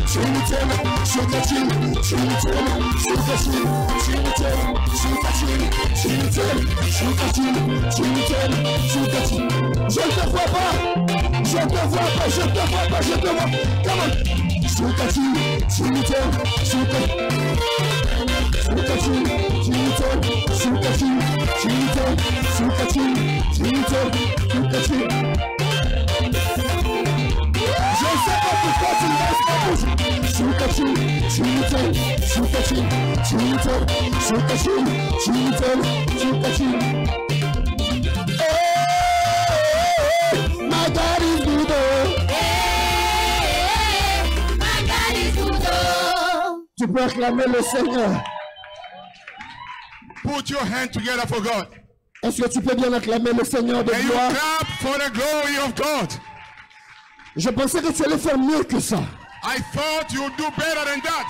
Je ne te vois pas. Je ne te vois pas. Je ne te vois pas. Je te vois. Come on. Je ne sais pas pourquoi tu ne laisses pas bouger. My God is good. My God is good. Tu peux acclamer le Seigneur. Put your hand together for God. Est-ce que tu peux bien acclamer le Seigneur de And you gloire? clap for the glory of God. Je pensais que tu allais faire mieux que ça. I thought you'd do better than that.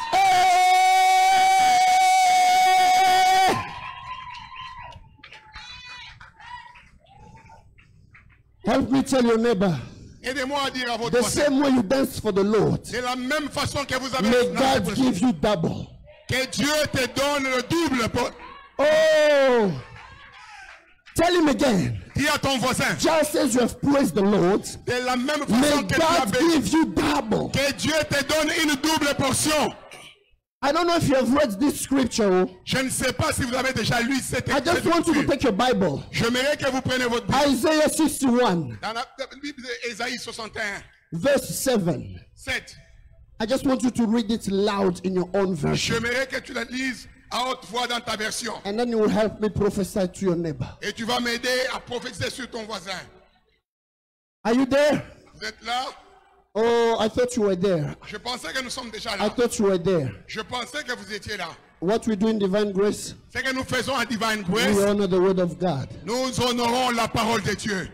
Help me tell your neighbor. Aidez-moi à dire à votre The voisin. same way you dance for the Lord, C'est la même façon que vous avez may dansé pour God le give Seigneur. you double. Que Dieu te donne le double. Oh! Tell him again. Dis à ton voisin. Just as you have praised the Lord, De la même may façon que tu as God béni. give you double. Que Dieu te donne une double portion. I don't know if you have read this scripture. Je ne sais pas si vous avez déjà lu cette I just want you to take your Bible. J'aimerais que vous preniez votre Bible. Isaiah 61, Dans la Bible d'Ésaïe 61, verse 7. 7. I just want you to read it loud in your own version. J'aimerais que tu la lises à haute voix dans ta version. And then you will help me prophesy to your neighbor. Et tu vas m'aider à prophétiser sur ton voisin. Are you there? Vous êtes là? Oh, I thought you were there. Je pensais que nous sommes déjà I là. thought you were there. Je pensais que vous étiez là. What we do in Divine Grace, Ce que nous faisons à Divine we Grace, honor the word of God. nous honorons la parole de Dieu.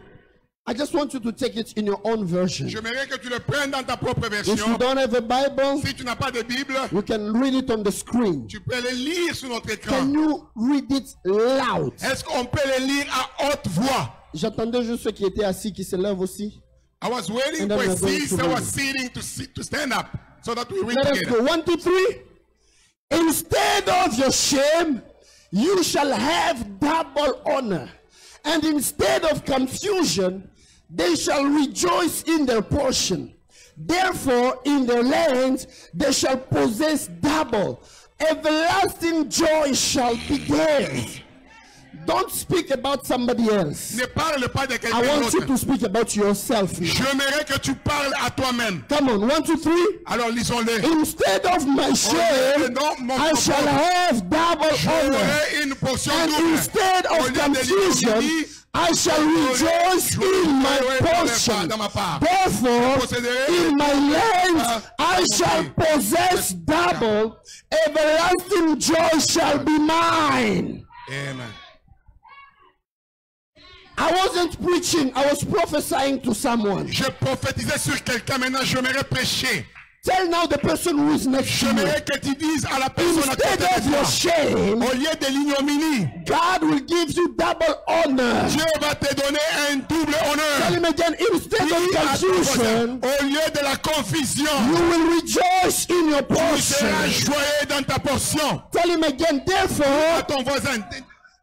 I just want you to take it in your own version. J'aimerais que tu le prennes dans ta propre If you version. don't have a Bible, Si tu n'as pas de Bible, you can read it on the screen. tu peux le lire sur notre écran. Can you read it loud? Est-ce qu'on peut le lire à haute voix? J'attendais juste ceux qui étaient assis qui se lèvent aussi. I was waiting And then for we're a going seat, to so I read. was sitting to stand up so that we read Let us together. go. 1, 2, 3. Instead of your shame, you shall have double honor. And instead of confusion, they shall rejoice in their portion. Therefore, in their lands, they shall possess double. Everlasting joy shall be theirs. Don't speak about somebody else. Ne parle pas de I quelqu'un want you d'autre. to speak about yourself now. J'aimerais que tu parles à toi-même. Come on, 1, 2, 3. Alors lisons-le. Instead of my shame, I shall have double honor. J'aurai une portion And double. instead Au of lieu de confusion, l'ignominie, I shall rejoice in my portion. Therefore, in my land, I shall possess double. Everlasting joy shall be mine. Amen. I wasn't preaching, I was prophesying to someone. Je prophétisais sur quelqu'un, maintenant j'aimerais prêcher. Tell now the person who is next to you. J'aimerais que tu dises à la personne à côté Instead of de your toi, shame, au lieu de l'ignominie, God will give you double honor. Dieu va te donner un double Tell honneur. him again, instead Dis of à ton voisin, confusion, au lieu de la confusion, you will rejoice in your tu seras portion. joyeux dans ta portion. Tell him again, À therefore, ton voisin,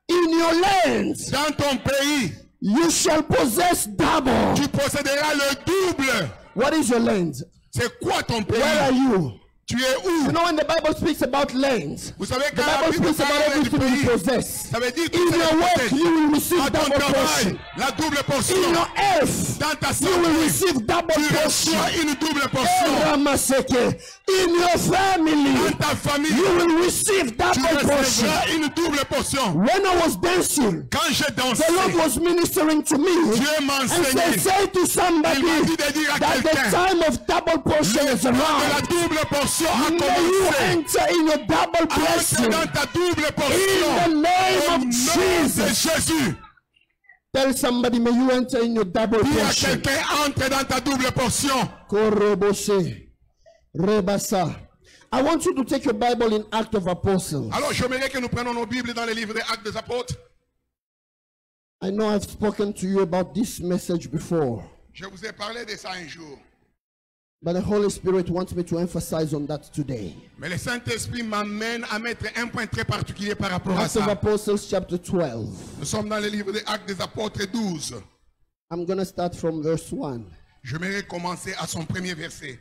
in your lands, dans ton pays, you shall possess double. tu posséderas le double. What is your land? C'est quoi ton Where are pays? you? Tu es You où? know when the Bible speaks about lands, Vous savez, the quand la Bible Bible speaks about parle du everything you pays, possess. ça veut dire que In tu your work, you will receive à ton double travail, portion. la double portion. In your health, Dans ta you will santé, receive double tu portion. reçois une double portion. Ramaseke. In your family, Dans ta famille, you will receive tu double portion. recevras une double portion. When I was dancing, Quand j'ai dansé, the Lord was ministering to me Dieu m'a and said, enseigné say to somebody Il m'a dit de dire à that the quelqu'un, time of double portion is que la around. double portion a May you commencé. enter in your double Entre blessing dans ta double in the portion. name Au of nom de Jesus. Jésus. Tell somebody, may you enter in your double Dis à portion. quelqu'un, entre dans ta double portion. Korobose, Rebasa. I want you to take your Bible in Acts of Apostles. Alors, j'aimerais que nous prenions nos Bibles dans le livre des Actes des Apôtres. I know I've spoken to you about this message before. Je vous ai parlé de ça un jour. But the Holy Spirit wants me to emphasize on that today. Mais le Saint-Esprit m'amène à mettre un point très particulier par rapport à Acts of ça. Apostles chapter 12. Nous sommes dans le livre des Actes des Apôtres 12. I'm going to start from verse 1. Je vais commencer à son premier verset.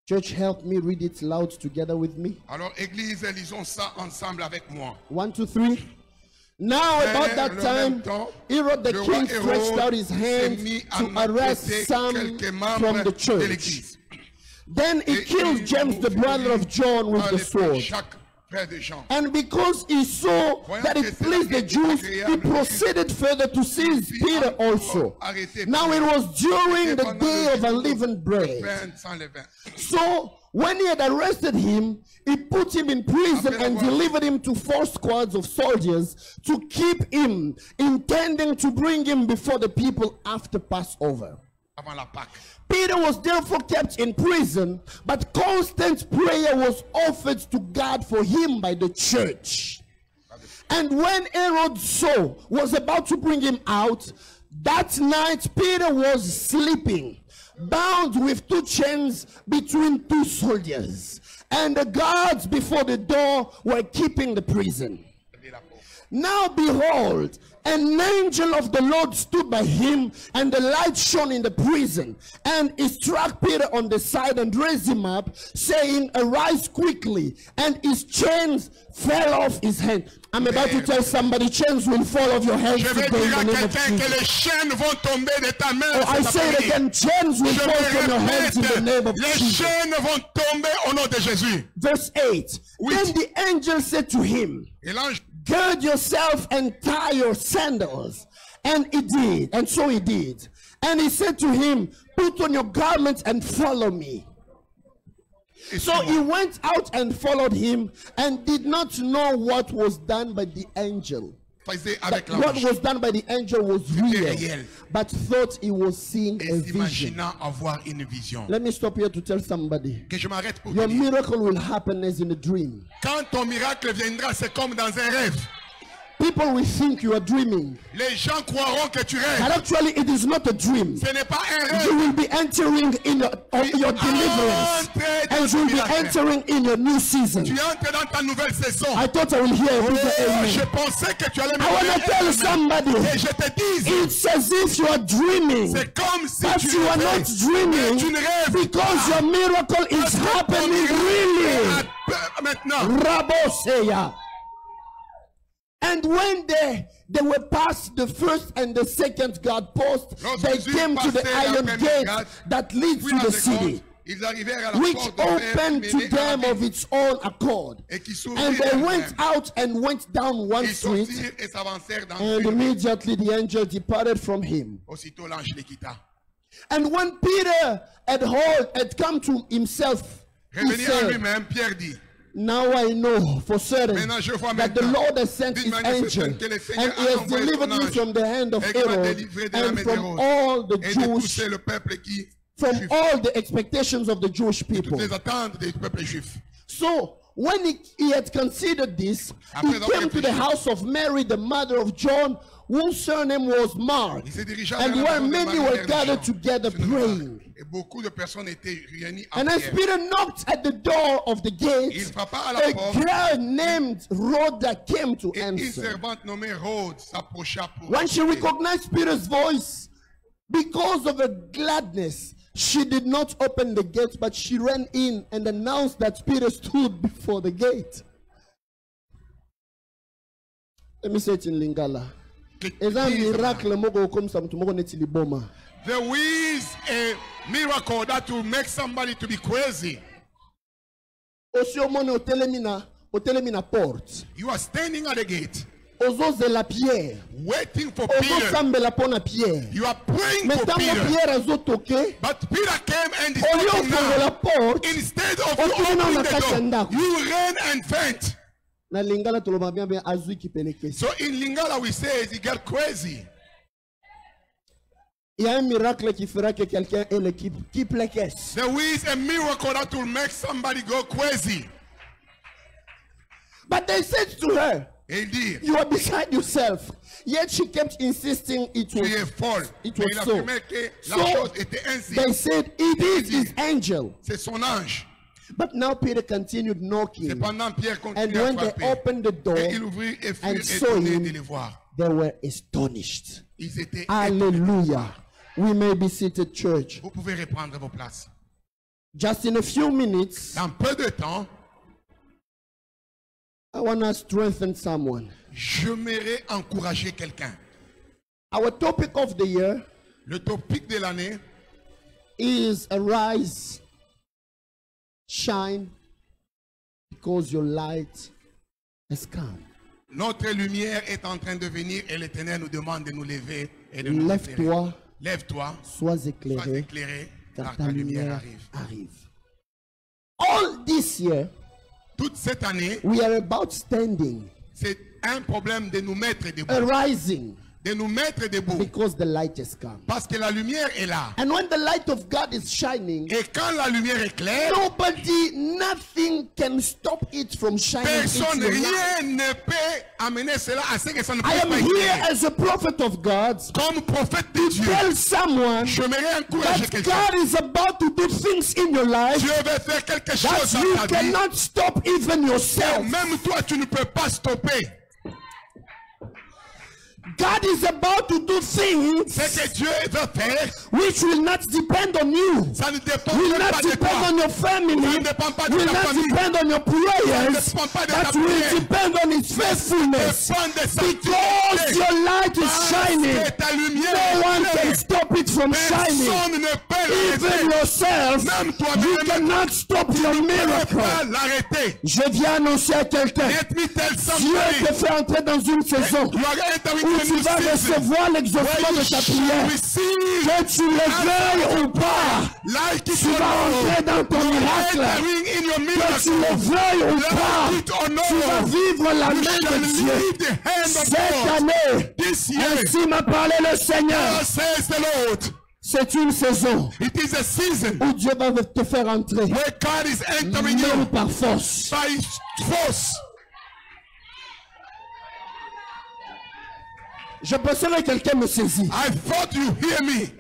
Church, help me read it loud together with me. Alors, Église, lisons ça ensemble avec moi. 1, 2, 3. Now about that time, Herod the king stretched out his hand to arrest some from the church. Then he killed James, the brother of John, with the sword. And because he saw that it pleased the Jews, he proceeded further to seize Peter also. Now it was during the day of unleavened bread. So when he had arrested him, he put him in prison and delivered him to 4 squads of soldiers to keep him, intending to bring him before the people after Passover. Peter was therefore kept in prison, but constant prayer was offered to God for him by the church. And when Herod was about to bring him out, that night Peter was sleeping, bound with 2 chains between 2 soldiers, and the guards before the door were keeping the prison. Now behold, an angel of the Lord stood by him, and the light shone in the prison. And he struck Peter on the side and raised him up, saying, "Arise quickly." And his chains fell off his hand. I'm about to tell somebody, chains will fall off your hands today in the name of Jesus. Oh, I say it again, chains will fall from your hands in the name of Jesus. Verse 8. Then the angel said to him, "Gird yourself and tie your sandals." And he did, and so he did. And he said to him, "Put on your garments and follow me." So he went out and followed him, and did not know what was done by the angel. What was done by the angel was real, but thought he was seeing a vision. Let me stop here to tell somebody, your miracle will happen as in a dream. Quand ton miracle viendra, c'est comme dans un rêve. People will think you are dreaming, Les gens croiront que tu rêves. but actually it is not a dream. Ce n'est pas un rêve. You will be entering in your deliverance, and you will be entering in your new season. Tu entres dans ta nouvelle saison. I thought I will hear a bigger amen. Je pensais que tu allais me I want to dire tell amen. somebody, Et je te dis, it's as if you are dreaming, c'est comme si but tu you are rêvais. not dreaming, Mais tu ne rêves because your miracle is happening really. Maintenant, Raboseya. And when they were past the first and the second guard post, they came to the iron gate that leads to the city, which opened to them of its own accord. And they went out and went down one street, and immediately the angel departed from him. Aussitôt l'ange les quitta. And when Peter had come to himself, he Revenu à said, lui-même, Pierre dit, "Now I know for certain Maintenant, je vois that the maintenant, Lord has sent d'une his manière angel, certaine que le and Seigneur he a has envoyé delivered son me ange, from the hand of et qu'il m'a Herod délivré de la and main from d'Hérode, all the et de Jewish, pousser le peuple qui from juif, all the expectations of the Jewish people." toutes les attentes des peuples juifs. So when he had considered this, he Après avoir came to the réfléchi, house of Mary, the mother of John, whose surname was Mark, il se dirigea and vers la where maison de many Marie, were mère de gathered Jean, together surnommée Marc. praying. Et beaucoup de personnes étaient réunies en And as prière. Peter knocked at the door of the Il gate, frappa à la a porte, girl named Rhoda came to et une answer. servante nommée Rhode s'approcha pour When she écouter. recognized Peter's voice, because of her gladness, she did not open the gate, but she ran in and announced that Peter stood before the gate. Let me say it in Lingala. Eza miracle moko comme ça mtu moko neti liboma. There is a miracle that will make somebody to be crazy. Osi omone otelemi na porte. You are standing at the gate, Ozozela Pierre. waiting for Peter. Ozosambela pona Pierre. You are praying Mais for tango Peter. Pierre azotoke, But Peter came and oyo is ofongola knocking now. porte, Instead of you Okuna opening na the kati ya door, ndako. you ran and faint. na Lingala toloba bien azui kipeleke. So in Lingala we say he got crazy. Il y a un miracle qui fera que quelqu'un ait l'équipe qui plaquesse. There is a miracle that will make somebody go crazy. But they said to her, Et il dit, You are beside yourself. Yet she kept insisting it tu es was, folle. it Mais was il so. affirmait que la So, chose était ainsi. they said, It is his angel. C'est son ange. But now Peter continued knocking. Cependant, Pierre And continue à when they frapper. opened the door, Et il ouvrit et fut and saw étonné him, de les voir. they were astonished. Ils étaient étonnés. Hallelujah. We may be seated, church. Vous pouvez reprendre vos places. Just in a few minutes, Dans peu de temps, I want to strengthen someone. j'aimerais encourager quelqu'un. Our topic of the year Le topic de l'année, is arise, shine, because your light has come. notre lumière est en train de venir et l'Éternel nous demande de nous lever et de nous éclairer. Lève-toi, Lève-toi, sois sois éclairé, éclairé, car car ta ta lumière lumière arrive. arrive. All this year, Toute cette année, we are about standing, c'est un problème de nous mettre debout. arising, De nous mettre debout. because the light has come. Parce que la lumière est là. And when the light of God is shining, Et quand la lumière est claire, nothing can stop it from shining into personne, your life. rien ne peut amener cela à ce que ça ne I puisse am pas here éclairer. as a prophet of God Comme prophète de Dieu, tell someone j'aimerais encourager that quelqu'un. God is about to do things in your life Dieu veut faire quelque that chose you dans ta vie. cannot stop even yourself. Même toi, tu ne peux pas stopper. God is about to do things Ce que Dieu veut faire, which will not depend on you, ça ne dépend will même not pas de depend toi. on your family, Ça ne dépend pas de will ta not famille. depend on your prayers, dépend pas de ta but will prière. depend on His faithfulness. Dépend de sa Because fidélité. your light is Parce shining, que ta lumière no est one claire. can stop it from shining. Personne ne peut Even l'arrêter. yourself, Même you toi-même, cannot stop your tu ne peux miracle. pas l'arrêter. Je viens annoncer à quelqu'un, Let me tell Dieu somebody. te fait entrer dans une saison You are entering où a tu new vas season. recevoir l'exaucement Where de you ta shall prière. receive Que tu le veuilles ou pas, like it tu or vas not. entrer dans ton You are miracle. entering in your Que tu miracle. le veuilles ou pas, Like it or tu vas not. vivre la You main shall de Dieu. leave the hand of Cette God. année, This year, ainsi m'a parlé le Seigneur. thus says the Lord, C'est une saison it is a season où Dieu va te faire entrer, where God is entering même you par force. by force. Je pensais que quelqu'un me saisit. I thought you hear me.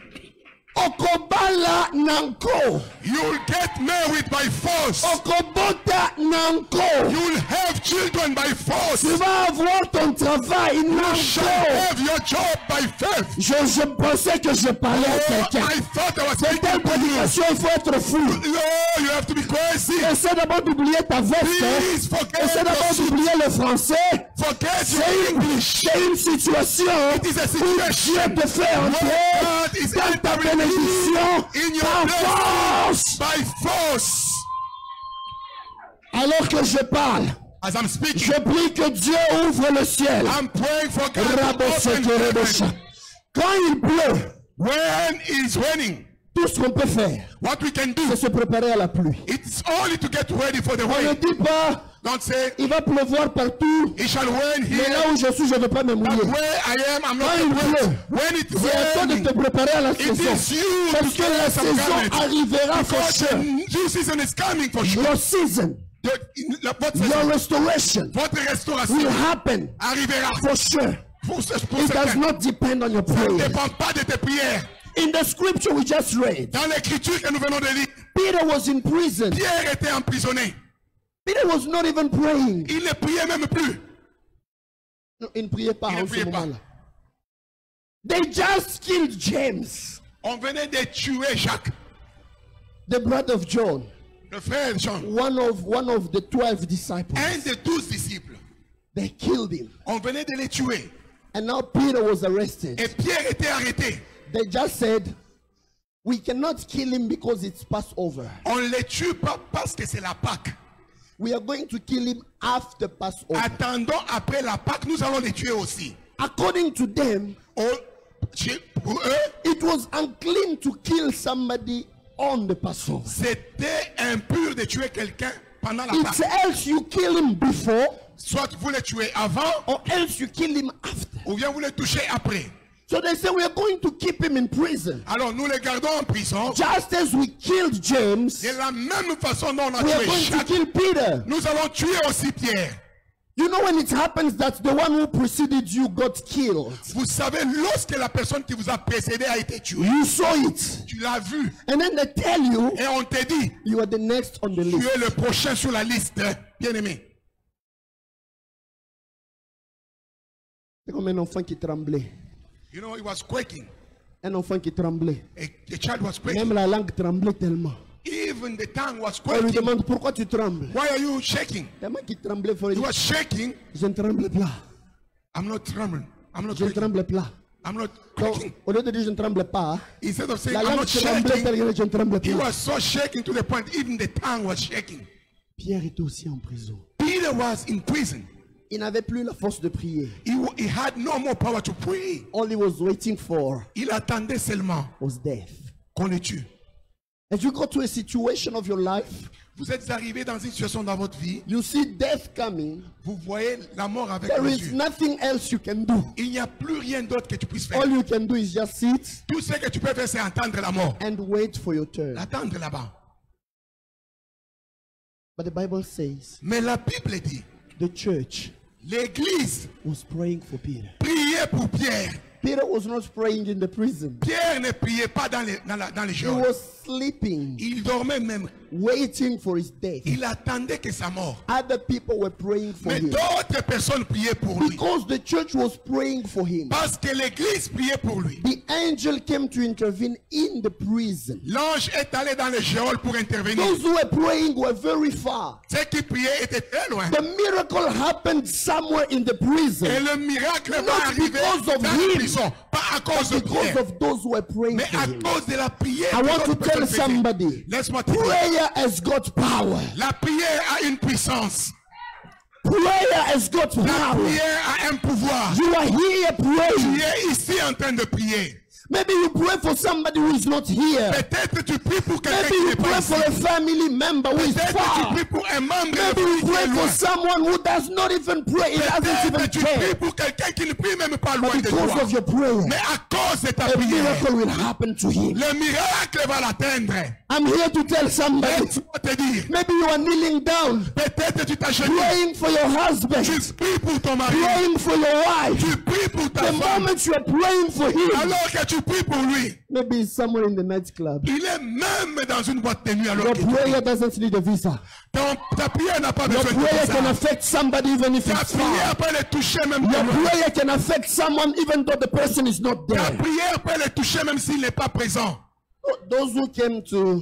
Okobala nanko. You'll get married by force. Okobota nanko. You'll have children by force. Tu vas avoir ton travail You nanko. shall have your job by faith. Je pensais que je parlais à Oh, quelqu'un. I thought I was C'est speaking telle to you. prédication, il faut être fou. No, you have to be crazy. Essaie d'abord d'oublier ta veste. Please forget Essaie d'abord your suit. d'oublier le français. Forget C'est your une, English. c'est une situation It is a où situation Dieu te fait entrer where God is dans ta entering bénédiction in your par blessing force. by force. Alors que je parle, As I'm speaking, je prie que Dieu ouvre le ciel. I'm praying for God to Raboseke, open Rebosha. heaven. Quand il pleut, When it's raining, tout ce qu'on peut faire, what we can do, c'est se préparer à la pluie. it's only to get ready for the On ne rain. dit pas, Don't say, il va pleuvoir partout, it shall rain mais here, là où je suis, je ne veux pas me but mouiller. where I am, I'm not Quand il wet. pleut, When it's c'est à toi de raining, te préparer à la it saison. is you Parce to que la get some saison garments. arrivera for Because sure. the new season is coming for sure. Your season, Votre your saison, restoration votre will restauration happen arrivera. for sure. Pour It does certains, not depend on your ça ne prayer. dépend pas de tes prières. In the scripture we just read, Dans l'écriture que nous venons de lire, Peter was in prison. Pierre était emprisonné. Peter was not even praying. Il ne priait même plus. Non, il ne priait pas Il ne en ce priait pas. moment-là. They just killed James, On venait de tuer Jacques, the brother of John, le frère de Jean, one of the 12 disciples. un des 12 disciples. They killed him. On venait de les tuer. And now Peter was arrested. Et Pierre était arrêté. They just said, we cannot kill him because it's Passover. On ne les tue pas parce que c'est la Pâque. We are going to kill him after Passover. Attendons après la Pâque, nous allons les tuer aussi. According to them, Pour eux, it was unclean to kill somebody on the Passover. c'était impur de tuer quelqu'un pendant la It's Pâque. else you kill him before Soit vous les tuez avant, or else you kill him after. ou bien vous les touchez après. So they say we are going to keep him in prison. Alors nous les gardons en prison. Just as we killed James, De la même façon dont on a we are tué going to Jacques, kill Peter. nous allons tuer aussi Pierre. You know when it happens that the one who preceded you got killed. Vous savez, lorsque la personne qui vous a précédé a été tuée, You saw it. tu l'as vu, And then they tell you et on te dit, you are the next on the tu list. es le prochain sur la liste, bien-aimé. C'est comme un enfant qui tremblait. You know, he was quaking. Un enfant qui tremblait. The child was Même quaking. la langue tremblait tellement. Even the tongue was On lui quaking. demande pourquoi tu trembles. Why are you shaking? Tellement qu'il tremblait fort. Il He dit, was shaking. je ne tremble pas. I'm not trembling. I'm not Je ne quaking. tremble pas. I'm not Donc, quaking. au lieu de dire je ne tremble pas, Instead of saying la I'm langue not tremblait shaking, tellement que je ne tremble he pas. was so shaking to the point even the tongue was shaking. Pierre était aussi en prison. Peter was in prison. Il n'avait plus la force de prier. He had no more power to pray. All he was waiting for Il attendait seulement was death. qu'on le tue. As you go to a situation of your life, Vous êtes arrivé dans une situation dans votre vie, you see death coming. vous voyez la mort avec There vos is yeux. nothing else you can do. Il n'y a plus rien d'autre que tu puisses faire. All you can do is just sit Tout ce que tu peux faire, c'est entendre la mort. and wait for your turn. Attendre là-bas. But the Bible says Mais la Bible dit, the church l'Église was praying for Peter. priait pour Pierre. Peter was not praying in the prison. Pierre ne priait pas dans les He geôles. was sleeping, Il dormait même. waiting for his death. Il attendait que sa mort. Other people were praying for Mais him. d'autres personnes priaient pour lui. Because the church was praying for him. Parce que l'Église priait pour lui. The angel came to intervene in the prison. L'ange est allé dans les geôles pour intervenir. Those who were praying were very far. Ceux qui priaient étaient très loin. The miracle happened somewhere in the prison. Et le miracle va Not arriver because of dans him, la prison. Pas à cause de because Pierre. of those who were praying Mais for à him. cause de la prière. I que want to d'autres tell personnes faisaient. somebody, Laisse-moi te dire. prayer has got power. La prière a une puissance. Prayer has got La power. prière a un pouvoir. You are here Tu praying. es ici en train de prier. Maybe you pray for somebody who is not here. Peut-être tu pries pour quelqu'un Maybe qui you n'est pas pray ici. for a family member who is Peut-être tu far. pries pour un membre de Maybe famille you qui est pray for loin. someone who does not even pray. He doesn't Peut-être even tu pries care. pour quelqu'un qui ne prie même pas loin de Because toi. of your prayer, Mais à cause de ta a prière, miracle will happen to him. le miracle va l'atteindre. I'm here to tell somebody. Laisse-moi te dire. Maybe you are kneeling down, Peut-être tu t'agenouilles. praying for your husband, Tu pries pour ton mari. praying for your wife. Tu pries pour ta The femme. moment you are praying for him, Alors que tu pries pour lui, maybe it's somewhere in the nightclub. il est même dans une boîte de nuit alors Your que tu pries. prayer doesn't need a visa. Ta prière n'a pas Your besoin de prayer ça. can affect somebody even if Ta it's prière far. peut le toucher même Your de loin. prayer can affect someone even though the person is not Ta there. prière peut le toucher même s'il n'est pas présent. Those who came to,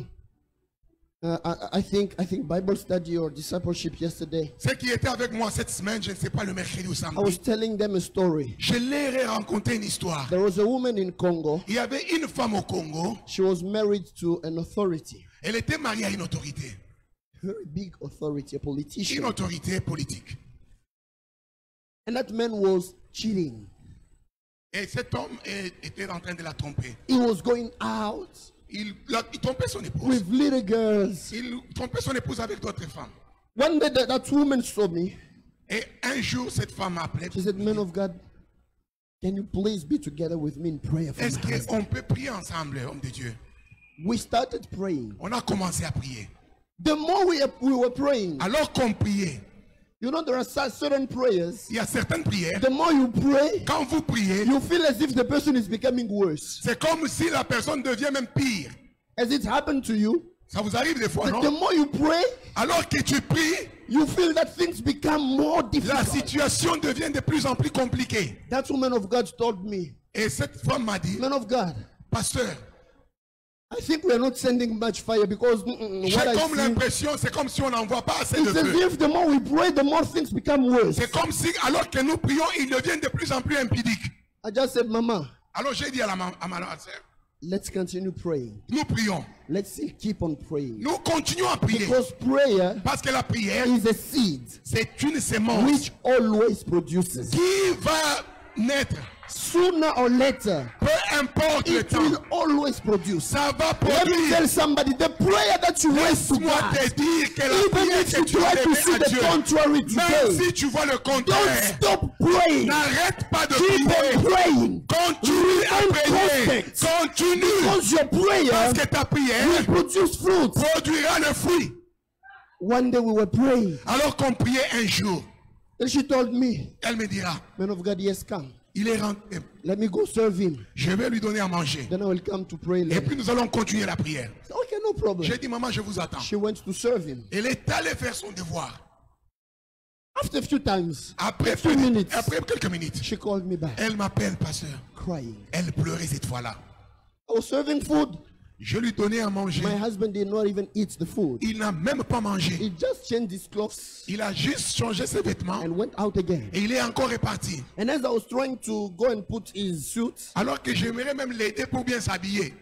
I think Bible study or discipleship yesterday, Ceux qui étaient avec moi cette semaine, je ne sais pas le mercredi ou I was samedi, telling them a story. je leur ai raconté une histoire. There was a woman in Congo. Il y avait une femme au Congo, She was married to an authority, elle était mariée à une autorité very big authority, a politician. autorité politique. And that man was cheating. Et cet homme était en train de la tromper. He was going out Il trompait son épouse. with little girls. Il trompait son épouse avec d'autres femmes. One day that woman saw me. Et un jour, cette femme m'a appelé. She said, "Man of God, can you please be together with me in prayer for Est-ce my husband?" qu'on peut prier ensemble, homme de Dieu? We started praying. On a commencé à prier. The more we were praying, Alors qu'on priait, you know, there are certain prayers. il y a certaines prières. The more you pray, Quand vous priez, you feel as if the person is becoming worse. c'est comme si la personne devient même pire. Has it happened to you? Ça vous arrive des fois, The non? more you pray, Alors que tu pries, you feel that things become more la difficult. situation devient de plus en plus compliquée. That woman of God told me, Et cette femme m'a dit, "Man of God, pasteur, I think we are not sending much fire because j'ai what I comme see, l'impression, c'est comme si on n'envoie pas assez de it's as feu. if the more we pray, the more things become worse." C'est comme si, alors que nous prions, il devient de plus en plus impudique. I just said, "Mama, Alors j'ai dit à ma sœur, let's continue praying. nous prions. Let's still keep on praying. Nous continuons à prier. Because prayer Parce que la prière, is a seed c'est une sémence which always produces. qui va naître. Sooner or later, Peu importe le it temps, will always produce. ça va Let me tell produire. somebody, the prayer that you raise to Laisse-moi God, te dire que la even prière if que you tu try as to see levée à the Dieu, contrary même today, si tu vois le don't contraire, stop praying. n'arrête pas de Keep prier. on praying. Continue à Remain prier. constant. Continue. Because your prayer Parce que ta prière will produce fruit. produira le fruit. One day we were praying. Alors qu'on priait un jour, And she told me, Elle me dira, man of God, yes, come. il est rentré. Let me go serve him. Je vais lui donner à manger. Then I will come to pray Et later. puis nous allons continuer la prière. So, okay, no problem. J'ai dit, maman, je vous attends. She went to serve him. Elle est allée faire son devoir. After a few times, Après, few minutes, après quelques minutes, she called me back, elle m'appelle, pasteur. crying. Elle pleurait cette fois-là. I was serving food. Je lui donnais à manger. My husband did not even eat the food. Il n'a même pas mangé. He just changed his clothes Il a juste changé ses vêtements and went out again. et il est encore reparti. And as I was trying to go and put his suit, Alors que j'aimerais même l'aider pour bien s'habiller.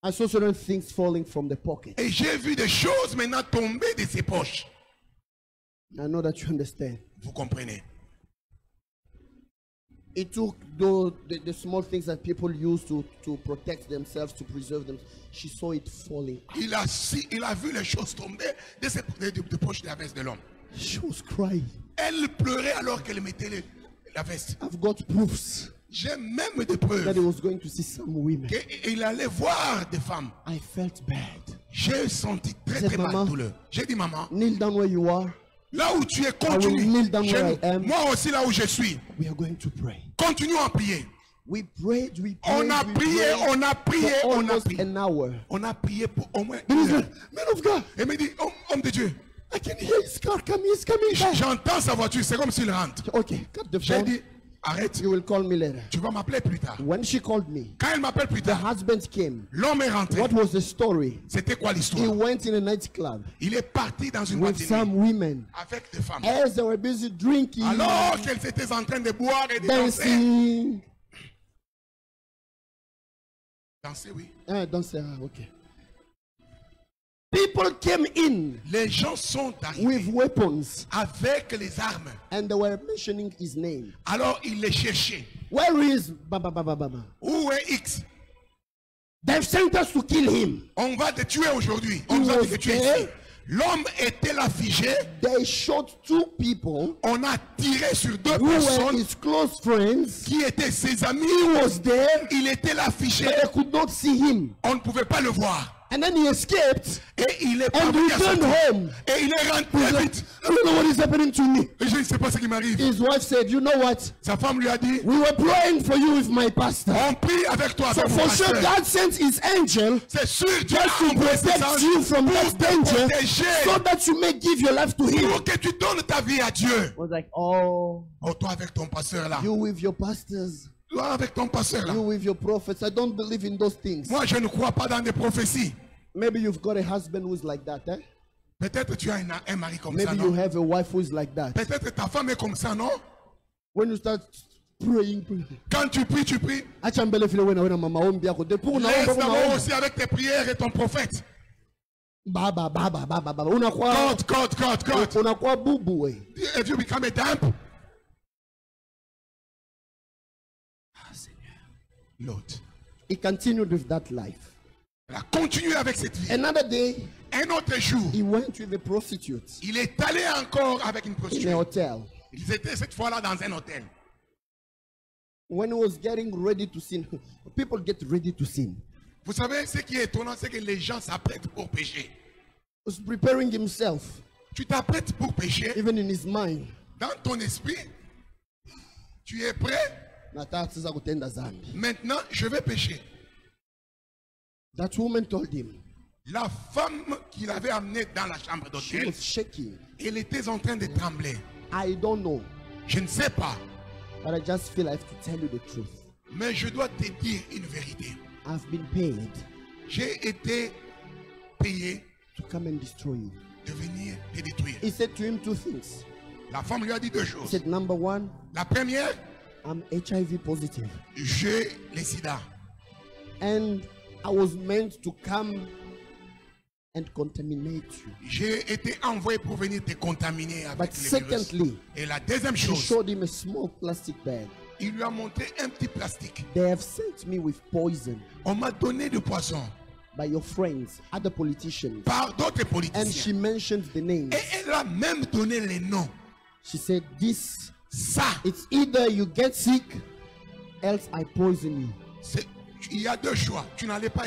I saw certain things falling from the pocket. Et j'ai vu des choses maintenant tomber de ses poches. I know that you understand. Vous comprenez? It took the small things that people use to protect themselves, to preserve them. She saw it falling. Il a vu les choses tomber de poches de la veste de l'homme. She was crying. Elle pleurait alors qu'elle mettait la veste. I've got proofs J'ai même des that he preuves was going to see some women. qu'il allait voir des femmes. I felt bad. J'ai senti très Cette très mal maman- douleur. J'ai dit, maman, Kneel down where you are. là où tu es, will continue. kneel down where I am. Moi aussi là où je suis, We are going to pray. continuons à prier. We prayed, we prayed, On a we prié, prayed on a prié, for on a almost prié. an hour. On a prié pour au moins Then he une heure. said, man of God, Et me dit, homme de Dieu, I can hear his car coming. He's coming back. j'entends sa voiture, c'est comme s'il rentre. Okay, cut the J'ai phone. dit, arrête, You will call me later. tu vas m'appeler plus tard. When she called me, Quand elle m'appelle plus the tard, husband came. l'homme est rentré. What was the story? C'était quoi He l'histoire? went in a nightclub Il est parti dans une boîte with de nuit some women. avec des femmes. As they were busy drinking, Alors qu'elles étaient en train de boire et de danser. dancing. Danser, oui. Dancer, okay. People came in Les gens sont with arrivés weapons avec les armes. and they were mentioning his name. Alors il les cherchait. Where is Baba Baba Baba? Où est X? They've sent us to kill him. On va te tuer aujourd'hui. On He nous a dit was que tu es there. ici. L'homme était là figé. They shot two people On a tiré sur deux who were personnes his close friends. qui étaient ses amis. He was there, Il était là figé. but they could not see him. On ne pouvait pas le voir. And then he escaped Et il est and parti à son returned tour. home. Et il est He's rentré like, vite. I don't know what is happening to me. Et je ne sais pas ce qui m'arrive. His wife said, you know what? Sa femme lui a dit, We were praying for you with my pastor. on prie avec toi. So Avec mon for sure, pasteur. God sent his angel C'est sûr, Dieu just a to envoyé ses protect anges you from pour that te danger protéger. so that you may give your life to him. Pour que tu donnes ta vie à Dieu. I was like, oh, Oh, toi avec ton pasteur là. you with your pastors, Toi avec ton pasteur là. you with your prophets. I don't believe in those things. Moi, je ne crois pas dans des prophéties. Maybe you've got a husband who's like that, eh? Peut-être tu as un mari comme ça, Maybe you non? have a wife who's like that. Peut-être ta femme est comme ça, non? When you start praying, Quand tu pries, tu pries. acha mbele vile wena mama ombi yako de pour Laisse unaomba d'abord unaomba aussi avec tes prières et ton prophète. baba baba baba baba unakuwa God. unakuwa bubu we. If you become a dump, Lord, He continued with that life. elle a continué avec cette vie. Another day, Un autre jour, he went with a prostitute il est allé encore avec une in a prostituée. hotel. Ils étaient cette fois-là dans un hôtel. When he was getting ready to sin, people get ready to sin. Vous savez, ce qui est étonnant, c'est que les gens s'apprêtent pour pécher. He was preparing himself, Tu t'apprêtes pour pécher. even in his mind. Dans ton esprit, tu es prêt. Natatiza kutenda zambi. Maintenant, je vais pécher. That woman told him, La femme qu'il avait amenée dans la chambre she d'hôtel, was shaking. elle était en train de trembler. I don't know, Je ne sais pas, but I just feel I have to tell you the truth. mais je dois te dire une vérité. I've been paid J'ai été payé to come and destroy you. de venir te détruire. He said to him two things. La femme lui a dit deux He choses. said, number one, La première, I'm HIV positive. j'ai le sida. And I was meant to come and contaminate you. J'ai été envoyé pour venir te contaminer avec But le virus. secondly, Et la deuxième she chose, showed him a small plastic bag. il lui a montré un petit plastique. They have sent me with poison On m'a donné du poison by your friends, other politicians. par d'autres And she politiciens. mentioned the names. Et elle a même donné les noms. She said, this, Ça, it's either you get sick, else I poison you. il y a deux choix. Tu n'allais pas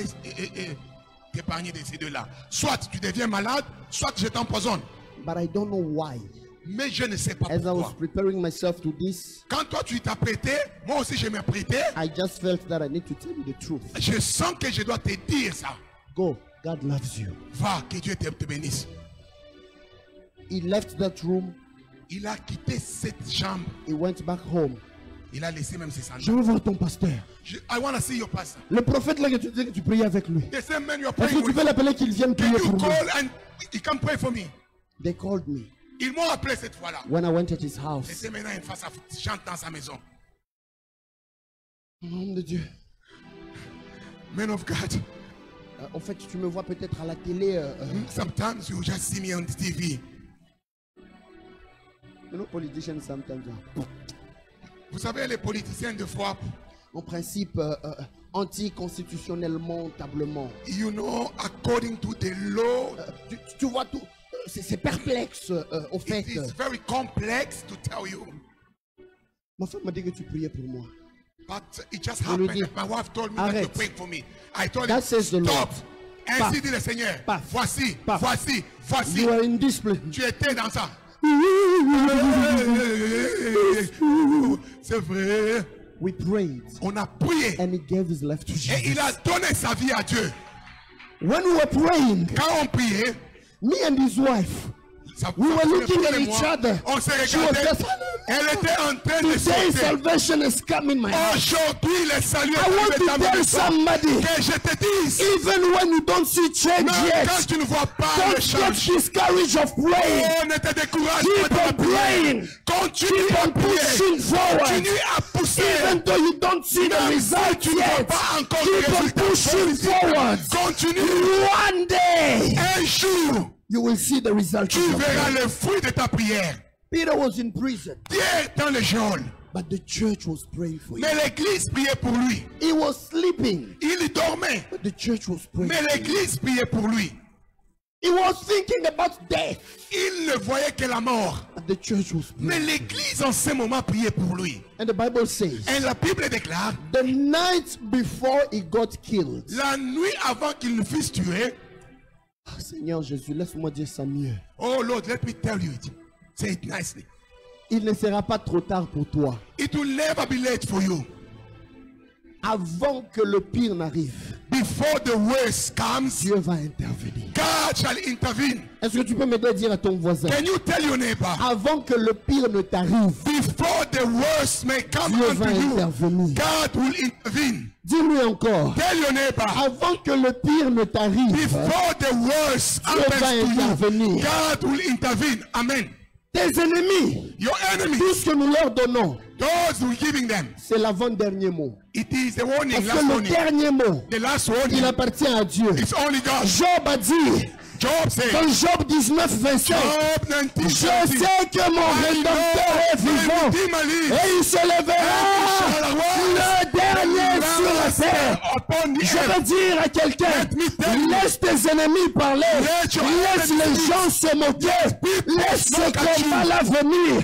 t'épargner de ces deux-là. Soit tu deviens malade, soit je t'empoisonne. But I don't know why. Mais je ne sais pas As I was pourquoi. preparing myself to this, Quand toi tu t'apprêtais, moi aussi je m'apprêtais. I just felt that I need to tell you the truth. Je sens que je dois te dire ça. Go, God loves you. Va, que Dieu te bénisse. He left that room. Il a quitté cette chambre. He went back home. Il a laissé même ses Je sandales. veux voir ton pasteur. I want to see your pastor. Le prophète là que tu disais que tu priais avec lui. The same man you are Est-ce praying que tu peux with. l'appeler qu'il vienne Can prier you pour moi? call and he can pray for me? They called me Ils m'ont appelé cette fois-là. when I went at his Et house. c'est maintenant une face à chante dans sa maison. Homme de Dieu. Man of God. En fait, tu me vois peut-être à la télé. Sometimes you just see me on the TV. You know, politicians sometimes. Vous savez, les politiciens de fois, En principe, anticonstitutionnellement. you know, according to the law, Tu vois tout. C'est perplexe, au fait. it is very complex to tell you. Ma femme m'a dit que tu priais pour moi. But it just Je lui happened dis, that my wife told me that you arrête. prayed for me. I told That her, says the Lord. stop. Ainsi Paf. dit le Seigneur. Paf. Voici, Paf. voici, voici. You are in display. Tu étais dans ça. C'est vrai. We prayed, On a prié. and he gave his life to Et Jesus. il a donné sa vie à Dieu. When we were praying, Quand on priait, me and his wife, ça, we ça were faisait looking plus at de each moi. other. On se She was regardait. just, Elle était en train de today sauter. salvation has come in my house. Aujourd'hui, le salut I want to tell somebody, que je te dise, even when you don't see change même quand yet, tu ne vois pas le don't get changement, discouraged of praying. oh, ne te décourage Keep pas de on prier. praying. Continue Keep à on prier. pushing forward. Continue à pousser. Even though you don't see the Même si result tu ne vois yet, pas encore keep le on résultat pushing positif, forward. continue. One day, Un jour, you will see the result. tu of your verras prayer. le fruit de ta prière. Peter was in prison, Pierre dans le geôle. but the church was praying for him. Mais l'église priait pour lui. He was sleeping, Il dormait. but the church was praying. Mais l'église priait pour lui. He was thinking about death, Il ne voyait que la mort. but the church was Mais praying. l'église en ce moment priait pour lui. And the Bible says, Et la Bible déclare, the night before he got killed, la nuit avant qu'il ne fût tué, Ah, Seigneur Jésus, laisse-moi dire ça mieux. oh Lord, let me tell you it. Say it nicely. Il ne sera pas trop tard pour toi. It will never be late for you. Avant que le pire n'arrive, Before the worst comes, Dieu va intervenir. God shall intervene. Est-ce que tu peux m'aider à dire à ton voisin, Can you tell your neighbor, avant que le pire ne t'arrive, before the worst may come Dieu va unto you, intervenir. God will intervene. Dis-lui encore, Tell your neighbor, avant que le pire ne t'arrive, before the worst Dieu va happens to you, intervenir. God will intervene. Amen. Tes ennemis, Your tout enemies, ce que nous leur donnons, those who are giving them, c'est l'avant-dernier mot. it is the warning, Parce last que le warning. dernier mot, The last il warning, appartient à Dieu. it's only God. Job a dit, Job said, dans Job 19, 25, Job 19, je sais que mon Rédempteur est vivant et il se lèvera le dernier sur la terre. Je veux dire à quelqu'un, laisse tes ennemis parler, laisse les gens se moquer, laisse ce combat là venir.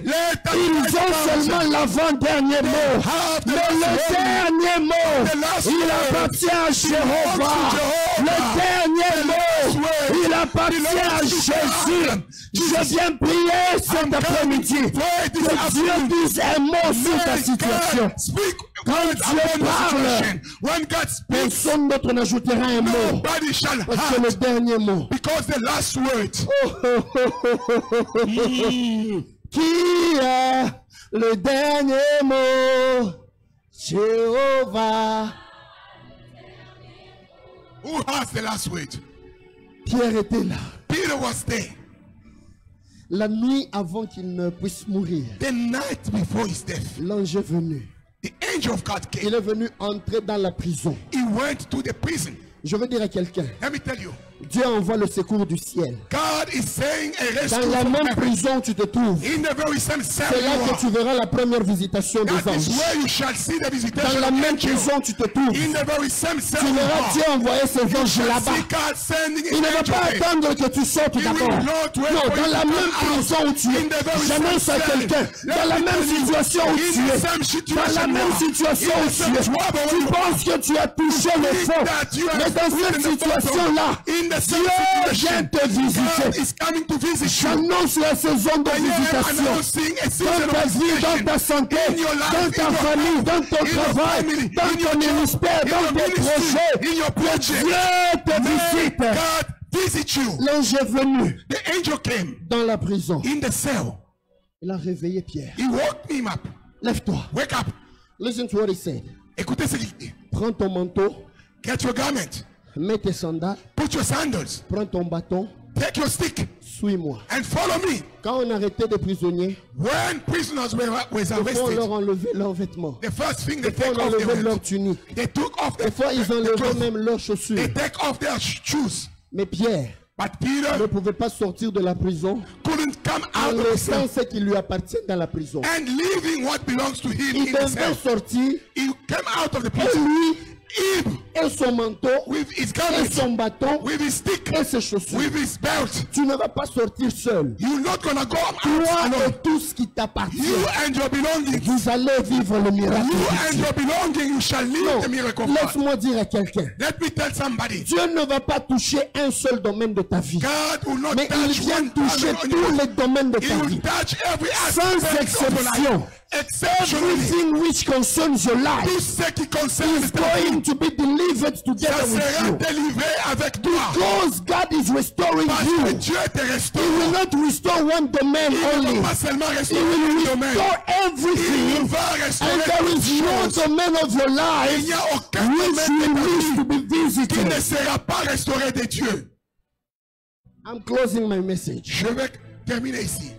Ils ont seulement l'avant-dernier mot, mais le dernier mot, il appartient à Jéhovah. Le dernier mot, il appartient à Jésus. Je viens prier cet après-midi que Dieu dise un mot sur ta situation. Quand Dieu parle, personne d'autre n'ajoutera un mot. nobody shall Parce que have, le dernier mot. because the last word, Qui a le dernier mot? Jéhovah. who has the last word? Pierre était là. Peter was there. La nuit avant qu'il ne puisse mourir, The night before his death, l'ange est venu. the angel of God came. Il est venu entrer dans la prison. He went to the prison. Je veux dire à quelqu'un, Let me tell you, Dieu envoie le secours du ciel. God is saying a rescue Dans la from même heaven. prison où tu te trouves, In the very same cell c'est là you que are. tu verras la première visitation des That is anges. where you shall see the visitation Dans la of même angels. prison où tu te trouves, In the very same cell tu you verras Dieu are. envoyer ses anges Shall là-bas. see God sending Il ne his va angel pas there. attendre que tu sortes He will d'abord. not wait Non, for dans you la to même come out. prison où tu es, In the very j'annonce same à cell. quelqu'un, Let dans la me même tell you, situation où in tu the es, same dans situation la you même are. situation In où the same trouble tu you penses que tu as touché le think fond, that you have mais dans put in cette the bottom. situation-là, In in the Dieu same vient situation. te God visiter. is coming to visit you. J'annonce la saison de I am visitation. announcing a season Dans ta of vie, dans visitation. ta santé, In your life, dans ta in your famille, health, dans ton in your travail, family, dans in your ton job, ministère, in dans your tes ministry, projets. in your project. Dieu te May visite. God visit you. L'ange est venu The angel came dans la prison. in the cell. Il a réveillé Pierre. He woke him up. Lève-toi. Wake up. Listen to what he said. Écoutez ce qu'il dit. Prends ton manteau, Get your garment. mets tes sandales, Put your sandals. prends ton bâton, Take your stick suis-moi. and follow me. Quand on arrêtait des prisonniers, When prisoners were des fois on arrested, leur enlevait leurs vêtements. the first thing they Des fois take on off enlevait their leur clothes. tunique. They took off Des their fois ils enlevaient clothes. même leurs chaussures. They take off their shoes. Mais Pierre But ne Peter pouvait pas sortir de la prison couldn't come en out of the laissant cell ce qui lui appartient dans la prison. and leaving what belongs to him Il in the devait cell. sortir He came out of the et prison. lui Him et son manteau with his et son garment, bâton with his stick, et ses chaussures. with his belt. Tu ne vas pas sortir seul. You're not gonna go out Toi alone. et tout ce qui t'appartient, You and your belongings. vous allez vivre le miracle. You de and Dieu. your belongings, you shall live the miracle of God. Laisse-moi dire à quelqu'un, Let me tell somebody, Dieu ne va pas toucher un seul domaine de ta vie, God will not mais il touch vient one toucher part tous of les domaines de He ta will vie. touch every Sans aspect of your exception. life. Exceptionally. Everything which concerns your Tout life ce qui concerne is ta vie, going to be delivered ça together with sera you. délivré avec toi. Because God is restoring Parce que you. Dieu te He restaure. will not restore one domain Il ne only. va pas seulement He restaurer will un domaine. restore Il everything. va And restaurer there toutes is no choses. domain of your Il life n'y a aucun which domaine de will ta need vie to be qui ne visited. sera pas restauré de Dieu. I'm closing my message. Je vais terminer ici.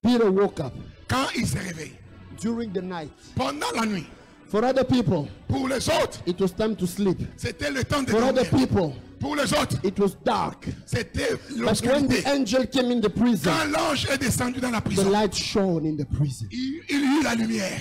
Peter woke up Quand il s'est réveillé, during the night. pendant la nuit, For other people, pour les autres, it was time to sleep. c'était le temps de For other dormir. people, Pour les autres, it was dark. c'était But when the l'obscurité. angel came in the prison, Quand l'ange est descendu dans la the prison, light shone in the prison. il y eut la lumière.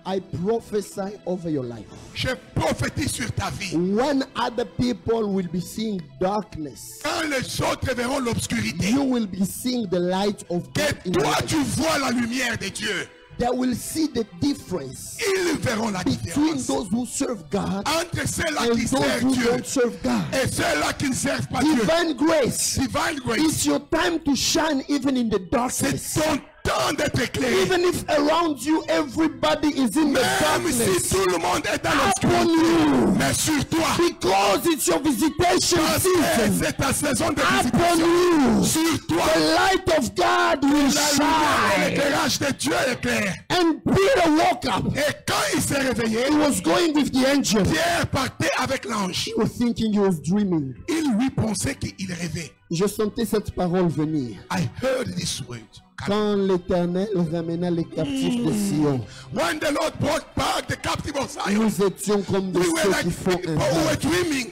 I prophesy over your life. Je prophétise sur ta vie. When other people will be seeing darkness, Quand les autres verront l'obscurité, you will be seeing the light of God et in your toi life. tu vois la lumière de Dieu, They will see the difference ils verront la between différence those who serve God entre ceux-là and qui those servent who Dieu don't serve God. et ceux-là qui ne servent pas Dieu. Divine grace. Divine grace, It's your time to shine even in the c'est darkness. ton temps d'être éclairé. Even if around you everybody is in the Même si darkness. tout le monde est dans Upon l'obscurité, you. mais sur toi, Because it's your visitation parce que season. c'est ta saison de Upon visitation, you. sur toi, The light of God will la lumière et shine. l'éclairage de Dieu est clair. And Peter woke up. Et quand il s'est réveillé, He was going with the angel. Pierre partait avec l'ange. He was thinking he was dreaming. Il lui pensait qu'il rêvait. Je sentais cette parole venir. I heard this word. Quand l'Éternel ramena les captifs de Sion, When the Lord brought back the captive of Zion, nous étions comme des we were ceux like qui font people un who were rêve. dreaming.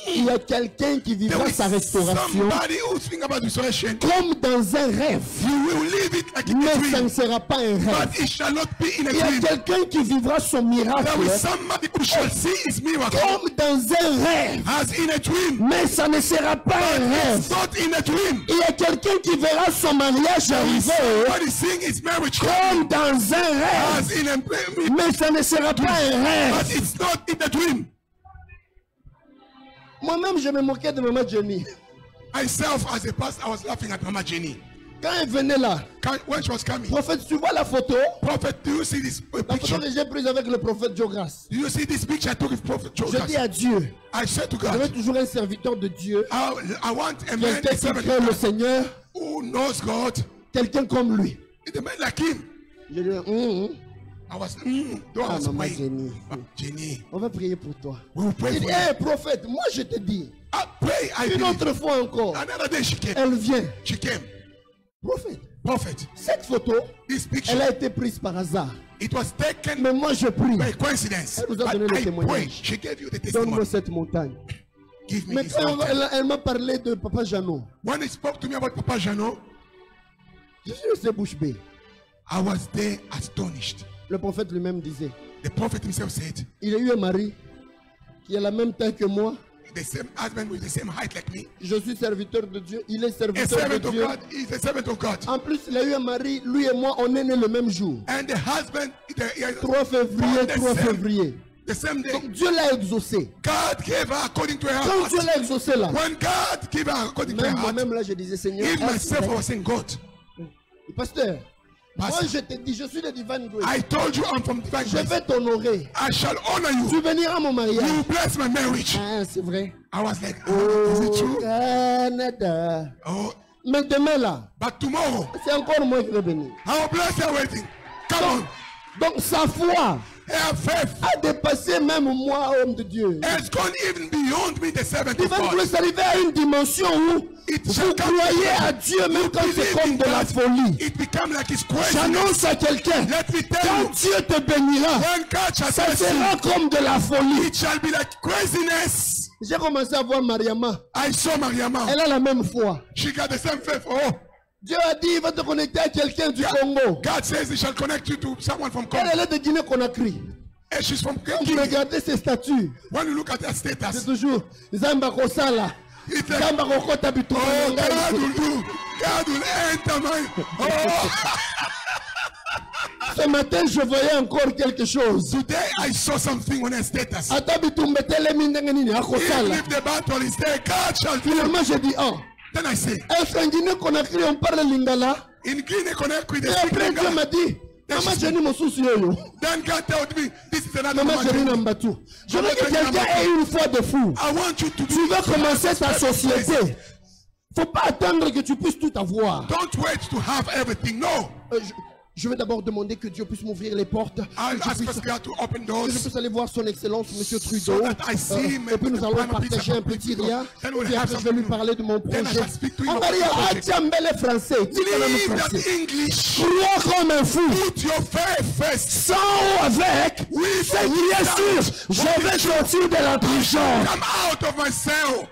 Il y a quelqu'un qui There vivra was sa restauration somebody who's thinking about restoration. comme dans un rêve. You will live it like a Mais ça ne dream, sera pas un rêve. but it shall not be in a Il y a dream. quelqu'un qui vivra son There miracle is somebody who shall see his miracle comme dans un rêve. as in a dream, Mais ça ne sera pas un rêve. it's not in a dream. Il y a quelqu'un qui verra son mariage arriver Somebody seeing his marriage comme dans un rêve. as in a dream, Mais ça ne sera pas un rêve. but it's not in a dream. Moi-même, je me moquais de Maman Jenny. Myself, as a pastor, I was laughing at Mama Jenny. Quand elle venait là, When she was coming, prophète, tu vois la photo? Prophet, do you see this La photo picture? que j'ai prise avec le prophète Joe Grace. Do you see this picture I took with Prophet Je dis Jonas? à Dieu, I said to je veux God, toujours un serviteur de Dieu, I want a man, quelqu'un a qui servant craint le of God Seigneur, who knows God. quelqu'un comme lui. It's a man like him. Je dis, I was, though I was Maman praying. Jenny, Jenny, on va prier pour toi. we will pray Il for dit, you. hé prophète, moi je te dis, I pray, I une believe. autre fois encore, Another day she came. elle vient. She came. Prophète, Prophet, cette photo, this elle picture, a été prise par hasard. it was taken Mais moi je prie, by coincidence. Elle vous a But donné le I témoignage. prayed. She gave you the donne-moi testimony. cette montagne. Give me Mais this quand mountain. elle m'a parlé de Papa Jeannot, When he spoke to me about Papa Jano, je suis resté bouche bée. I was there astonished. Le prophète lui-même disait, The prophet himself said, il a eu un mari qui a la même taille que moi. the same husband with the same height like me. Je suis serviteur de Dieu, il est A serviteur de servant of Dieu. God is a servant of God. En plus, il a eu un mari, lui et moi, on est nés le même jour. And the husband, 3 février, 3 février. The same day. Donc Dieu l'a exaucé. God gave her according to her Quand heart. Dieu l'a exaucé là, When God gave her according to her même heart, moi-même là, je disais Seigneur, even myself, I was saying, God, pasteur, moi Pastor, je te dis, je suis de Divine Grace. I told you I'm from Divine Je Grace. vais t'honorer. I shall honor Tu you. veniras à mon mariage. You bless my marriage. Ah, c'est vrai. I was like, oh, is it Au true? Canada. Oh, Mais demain là, but tomorrow, c'est encore moi qui vais venir. I will bless your wedding. Come on. Donc sa foi Her faith a dépassé même moi, homme de Dieu. has gone even beyond me, the servant of Divine God. Grace arrivé à une dimension où It shall vous come croyez to à Dieu même you quand c'est believe comme in de la God. folie. It become like his craziness. J'annonce à quelqu'un, Let me tell quand you, Dieu te bénira, when God shall ça bless you, sera comme de la folie. it shall be like craziness. J'ai commencé à voir Mariama. I saw Mariama. Elle a la même foi. She got the same faith. Oh, Dieu a dit, il va te connecter à quelqu'un du Congo. God says he shall connect you to someone from Congo. Elle est de Guinée-Conakry. And she's from Quand vous Guinea. regardez ses statuts, When you look at her c'est status, toujours Zamba Kosala. it's like, Zamba Kokota Bitou. oh, God will do. God will enter my. Oh, Ce matin, je voyais encore quelque chose. today I saw something on her status. Ata Bitumbe Telemi ndenge nini, Even akosala. if the battle is there, God shall do. Finalement, j'ai dit, oh, Then I say, est-ce qu'en Guinée-Conakry, on parle lingala? in Guinea, connect with the Et après, Dieu m'a speaker. dit, Maman Jenny Mosusu yoyo. Then God told me, this is another Maman Jenny man. Nambatu. Je veux que quelqu'un ait une foi de fou. I want you to Tu do. veux commencer ta société. Faut pas attendre que tu puisses tout avoir. Don't wait to have everything. No. Je vais d'abord demander que Dieu puisse m'ouvrir les portes. I'll Que je ask puisse- God to open que je doors. puisse aller voir son excellence, Monsieur Trudeau. So that I see him Et puis nous the allons Prime partager un Minister petit of rien. Then we'll Puis have après, je vais lui something. parler de mon Then I projet. shall speak to him En about Maria, my project. Atiambele français. Dis quand même Believe that français. English. Crois comme un fou. Put your faith first. Sans ou avec. C'est qui est sûr. Je vais sortir de la prison. Come out of my cell.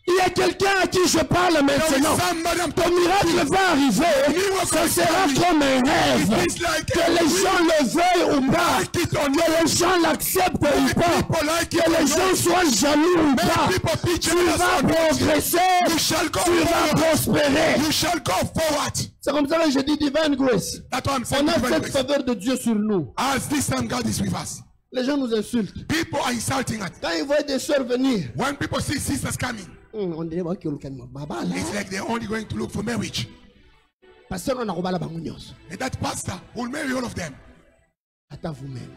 Il y a quelqu'un à qui je parle There maintenant. is somebody I'm Ton talking miracle to. va arriver. Ça sera comme un rêve. It is like Que les gens le veuillent ou pas. like it or Que not. les gens l'acceptent ou pas. People like it Que or les gens not. soient jaloux ou pas. People be Tu jealous vas of it. progresser. You shall go Tu vas forward. prospérer. You shall go forward. C'est comme ça que je dis Divine Grace. That's what I'm saying. On a Divine cette grace. faveur de Dieu sur nous. As this time God is with us. Les gens nous insultent. People are insulting us. Quand ils voient des sœurs venir, When people see sisters coming, on dirait que le calme. Baba là. it's like they're only going to look for marriage. Pasteur, on a robala bango nyonso. And that pastor will marry all of them. Attends vous-même.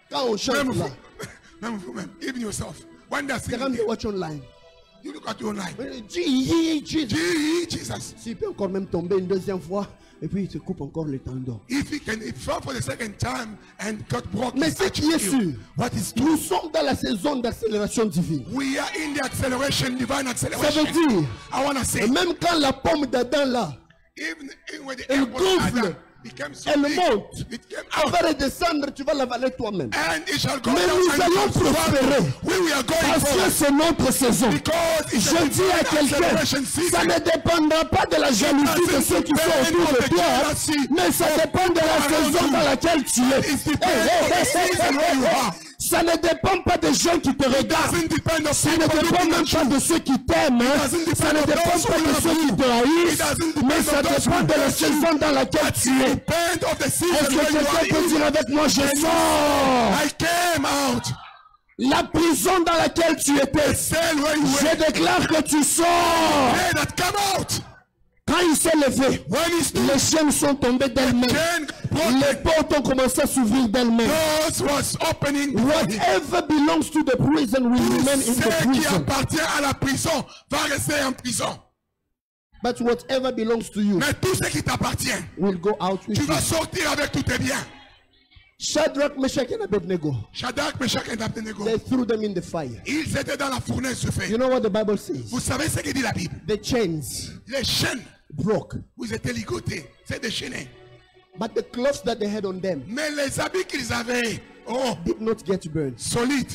Quand on chante Même là, vous, même vous, même. Even yourself. When they're c'est singing, comme de watch online. you look at your online. Jesus. Jesus. S'il peut encore même tomber une deuxième fois, et puis il se coupe encore le tendon. If he can, it fell for the second time and got broken. Mais ce qui est sûr, What is true? nous sommes dans la saison d'accélération divine. We are in the acceleration, divine Ça acceleration. veut dire, I want to et say, même quand la pomme d'Adam là, even when the elle apple of gonfle, Adam became so elle big, monte, it came elle out. va redescendre, tu vas l'avaler toi-même. And it shall go Mais down nous and allons it shall prospérer. fall. We are going Parce que forward. c'est notre saison. Because it's a Je dis à divine quelqu'un, acceleration ça season. ne dépendra pas de la jalousie de ceux qui sont autour de toi, mais ça dépend de la saison dans laquelle tu es. Ça ne dépend pas des gens qui te regardent. Doesn't depend on Ça ne people dépend looking même at pas you. de ceux qui t'aiment. Ça ne dépend pas de ceux qui te haïssent. Mais ça dépend de la saison dans laquelle tu es. Depend of the Est-ce season que where you quelqu'un peut are dire avec moi, je sors in. I came out. la prison dans laquelle tu étais? Cell where you were. Je déclare que tu sors. Hey, that come out. Quand il s'est levé, When he stood, les chaînes sont tombées d'elles-mêmes. chain Les portes ont commencé à s'ouvrir d'elles-mêmes. doors was opening. Whatever belongs to the prison will remain in the Ce qui prison. appartient à la prison va rester en prison. But whatever belongs to you Mais tout ce qui t'appartient, will go out with tu you. vas sortir avec tous tes biens. Shadrach, Meshach, and Abednego, Shadrach, Meshach et Abednego, they threw them in the fire. ils étaient dans la fournaise de feu. You know what the Bible says? Vous savez ce que dit la Bible? The chains Les chaînes, broke, vous étiez ligotés, c'est déchaîné. but the clothes that they had on them Mais les habits qu'ils avaient, oh, did not get burned. solides.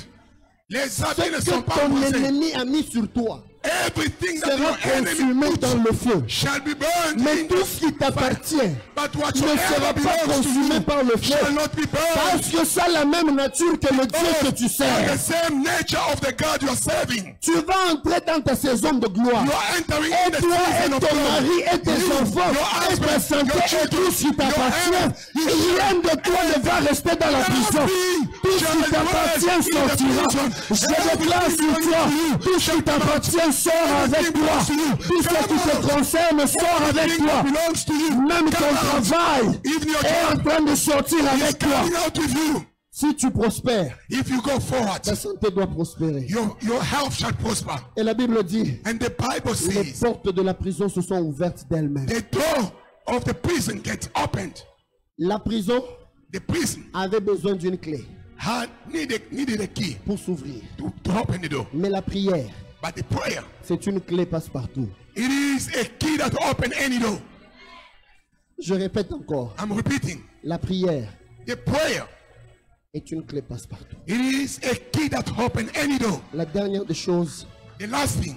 Les Ce habits ne que sont pas ton brisés. ennemi a mis sur toi, Et Everything that sera your consumé enemy dans le feu. shall be burned Mais in tout the ce qui t'appartient But ne whatsoever sera pas belongs to consumé you par le feu. shall not be burned. Parce que ça a la même nature que le Dieu que tu The sers. same nature of the God you are serving. Tu vas entrer dans ta saison de gloire. You are entering Et in the toi et season of ton glory. mari et tes You, enfants your et husband, ta santé your et children, tout ce qui t'appartient. health, you Rien de toi ne va rester dans la prison. Tout ce qui t'appartient sortira. Je déclare sur toi. Tout ce qui t'appartient sort avec toi. Tout ce qui te concerne sort avec toi. belongs to you. Même ton travail Even your est en job train de sortir is avec toi. coming out with you. Si tu prospères, If you go forward, ta santé doit prospérer. your health shall prosper. Et la Bible dit, And the Bible les says portes de la prison se sont ouvertes d'elles-mêmes. the door of the prison gets opened. La prison The prison avait besoin d'une clé had needed a key pour s'ouvrir. to open the door. Mais la prière, But the prayer, c'est une clé passe-partout. it is a key that open any door. Je répète encore, I'm repeating. la prière The prayer, est une clé passe-partout. it is a key that open any door. La dernière des choses, The last thing,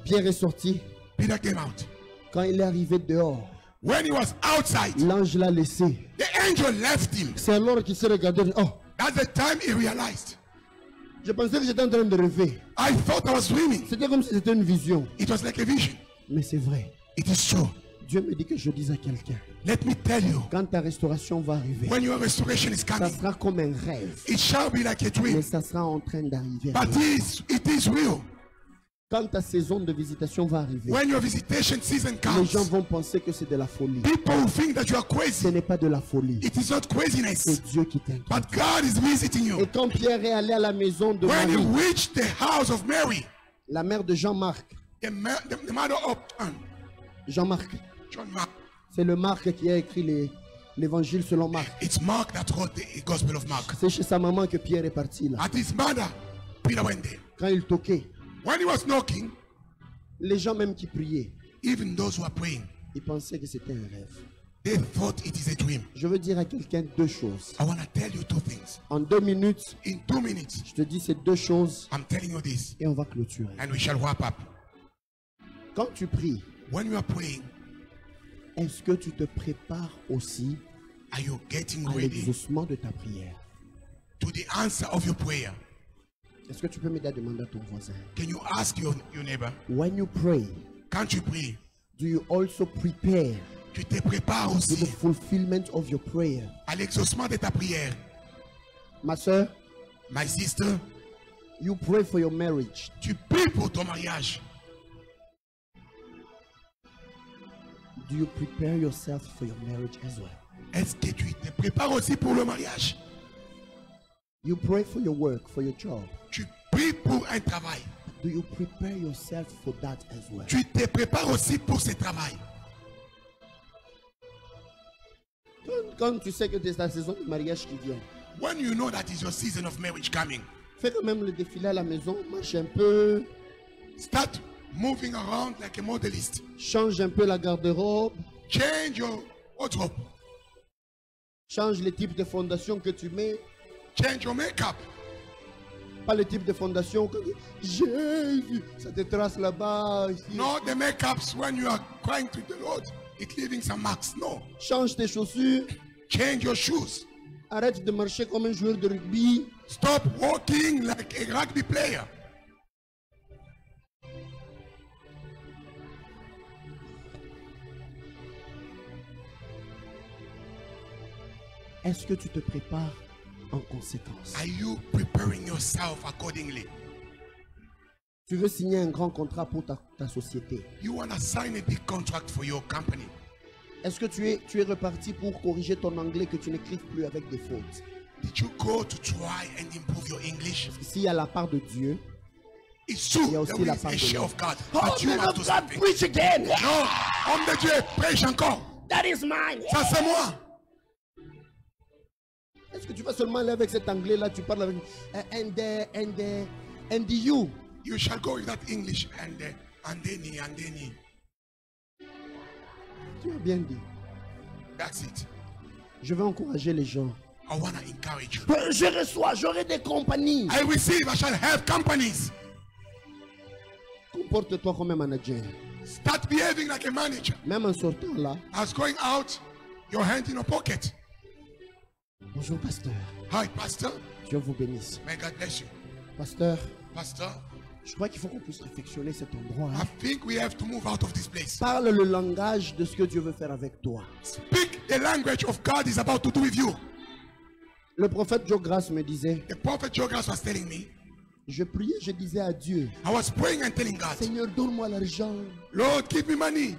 Pierre est sorti. Peter came out. Quand il est arrivé dehors, When he was outside, l'ange l'a laissé. the angel left him. C'est alors qu'il s'est regardé. Oh, That's the time he realized. je pensais que j'étais en train de rêver. I thought I was dreaming. C'était comme si c'était une vision. It was like a vision. Mais c'est vrai. It is true. Dieu me dit que je dise à quelqu'un, Let me tell you, quand ta restauration va arriver, when your restoration is ça coming, sera comme un rêve. it shall be like a Mais dream. ça sera en train d'arriver. But it is real. Quand ta saison de visitation va arriver, When your visitation season les comes, gens vont penser que c'est de la folie. people will think that you are Ce crazy. n'est pas de la folie. It is not craziness. C'est Dieu qui t'inquiète. But God is visiting Et you. quand Pierre est allé à la maison de When he Marie, reached the house of Mary, la mère de Jean-Marc, the mother of Jean-Marc, John Mark, c'est le Marc qui a écrit l'évangile selon Marc. it's Mark that wrote the Gospel of Mark. C'est chez sa maman que Pierre est parti là. At his mother, Peter went there. Quand il toquait, When he was knocking, les gens même qui priaient, even those who are praying, ils pensaient que c'était un rêve. they thought it is a dream. Je veux dire à quelqu'un deux choses. I want to tell you two things. En 2 minutes, In 2 minutes, je te dis ces deux choses I'm telling you this, et on va clôturer. and we shall wrap up. Quand tu pries, When you are praying, est-ce que tu te prépares aussi are you getting à ready l'exaucement de ta prière? to the answer of your prayer? Est-ce que tu peux m'aider à demander à ton voisin? Can you ask your neighbor? When you pray, Can't you pray? do you also prepare Tu te prépares to the aussi fulfillment of your prayer? à l'exaucement de ta prière. Ma soeur, My sister, you pray for your marriage. tu pries pour ton mariage. Do you prepare yourself for your marriage as well? Est-ce que tu te prépares aussi pour le mariage? You pray for your work, for your job. Tu pries pour un travail. Do you prepare yourself for that as well? Tu te prépares aussi pour ce travail. Quand tu sais que c'est ta saison de mariage qui vient, When you know that is your season of marriage coming, fais quand même le défilé à la maison, marche un peu, start moving around like a modelist. change un peu la garde-robe, Change your wardrobe. change les types de fondations que tu mets, Change your makeup. pas le type de fondation que Jésus, ça te trace là-bas. Ici. Not the makeups when you are crying to the Lord. It's leaving some marks. No. Change tes chaussures, Change your shoes. arrête de marcher comme un joueur de rugby. Stop walking like a rugby player. Est-ce que tu te prépares en conséquence? Are you preparing yourself accordingly? Tu veux signer un grand contrat pour ta société. You want to sign a big contract for your company. Est-ce que tu es reparti pour corriger ton anglais, que tu n'écrives plus avec des fautes? Did you go to try and improve your English? S'il y a la part de Dieu, It's true. il y a aussi There la is part a de share l'homme. of God. Oh, But you man have of to God, speak. preach again. Non, homme de Dieu, prêche encore. That is mine. Ça c'est moi. Est-ce que tu vas seulement aller avec cet anglais-là, tu parles avec and you. You shall go with that English and then. Tu as bien dit. That's it. Je vais encourager les gens. I want to encourage you. Je reçois, j'aurai des compagnies. I receive, I shall have companies. Comporte-toi comme un manager. Start behaving like a manager. Même en sortant là. As going out, your hand in your pocket. Bonjour, pasteur. Hi, Pastor. Dieu vous bénisse. May God bless you. Pasteur, Pastor, je crois qu'il faut qu'on puisse réfectionner cet endroit. I think we have to move out of this place. Parle le langage de ce que Dieu veut faire avec toi. Speak the language of God is about to do with you. Le prophète Joe Grace me disait, The prophet Jogas was telling me, je priais, je disais à Dieu, I was praying and telling God, Seigneur, donne-moi l'argent. Lord, give me money.